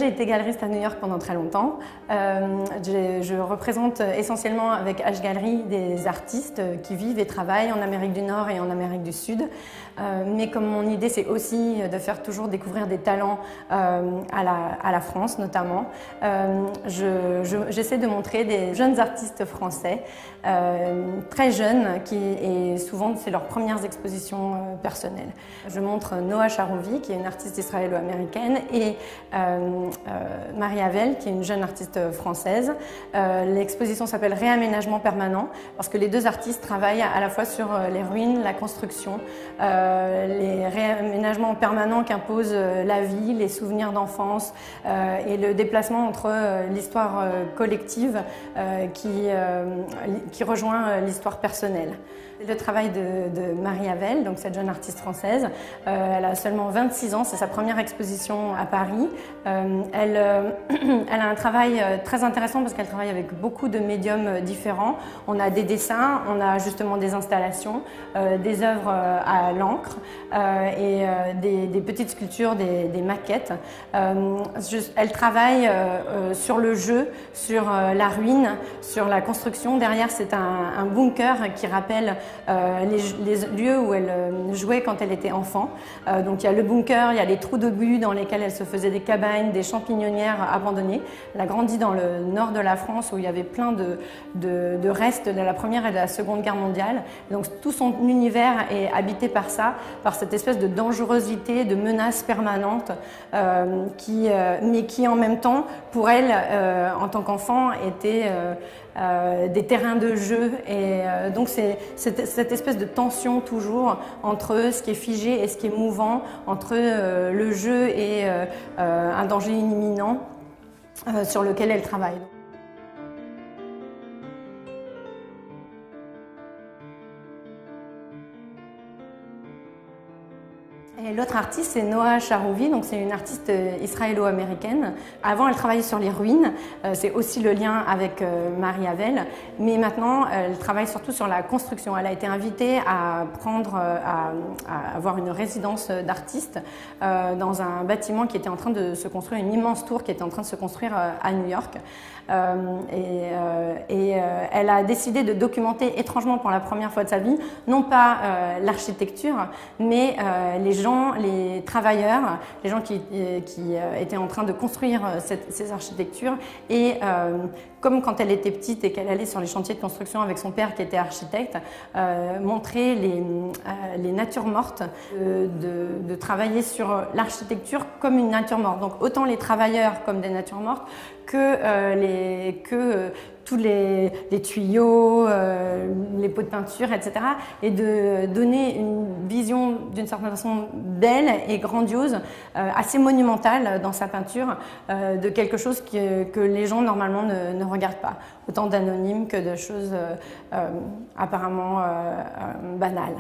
j'ai été galeriste à New York pendant très longtemps. Je représente essentiellement avec H Gallery des artistes qui vivent et travaillent en Amérique du Nord et en Amérique du Sud. Mais comme mon idée, c'est aussi de faire toujours découvrir des talents à la France notamment, j'essaie de montrer des jeunes artistes français, très jeunes, et souvent c'est leurs premières expositions personnelles. Je montre Noa Charouvi, qui est une artiste israélo-américaine, et Marie Havel, qui est une jeune artiste française. L'exposition s'appelle Réaménagement permanent, parce que les deux artistes travaillent à la fois sur les ruines, la construction, les réaménagements permanents qu'impose la vie, les souvenirs d'enfance et le déplacement entre l'histoire collective qui rejoint l'histoire personnelle. Le travail de Marie Havel, donc cette jeune artiste française, elle a seulement 26 ans, c'est sa première exposition à Paris. Elle a un travail très intéressant parce qu'elle travaille avec beaucoup de médiums différents. On a des dessins, on a justement des installations, des œuvres à l'encre et des petites sculptures, des maquettes. Elle travaille sur le jeu, sur la ruine, sur la construction. Derrière, c'est un bunker qui rappelle les lieux où elle jouait quand elle était enfant. Donc il y a le bunker, il y a les trous d'obus dans lesquels elle se faisait des cabanes, des champignonnières abandonnées. Elle a grandi dans le nord de la France où il y avait plein de restes de la Première et de la Seconde Guerre mondiale. Donc tout son univers est habité par ça, par cette espèce de dangerosité, de menace permanente, mais qui en même temps, pour elle, en tant qu'enfant, était des terrains de jeu. Et donc c'est cette espèce de tension toujours entre ce qui est figé et ce qui est mouvant, entre le jeu et un danger imminent sur lequel elle travaille. Et l'autre artiste, c'est Noa Charouvi, donc c'est une artiste israélo-américaine. Avant, elle travaillait sur les ruines, c'est aussi le lien avec Marie Havel, mais maintenant, elle travaille surtout sur la construction. Elle a été invitée à avoir une résidence d'artiste dans un bâtiment qui était en train de se construire, une immense tour qui était en train de se construire à New York. Elle a décidé de documenter étrangement pour la première fois de sa vie, non pas l'architecture, mais les gens, les travailleurs, les gens qui étaient en train de construire ces architectures. Et comme quand elle était petite et qu'elle allait sur les chantiers de construction avec son père qui était architecte, montrer les natures mortes, de travailler sur l'architecture comme une nature morte. Donc autant les travailleurs comme des natures mortes que tous les tuyaux, les pots de peinture, etc. Et de donner une vision d'une certaine façon belle et grandiose, assez monumentale dans sa peinture, de quelque chose que les gens normalement ne regardent pas. Autant d'anonymes que de choses apparemment banales.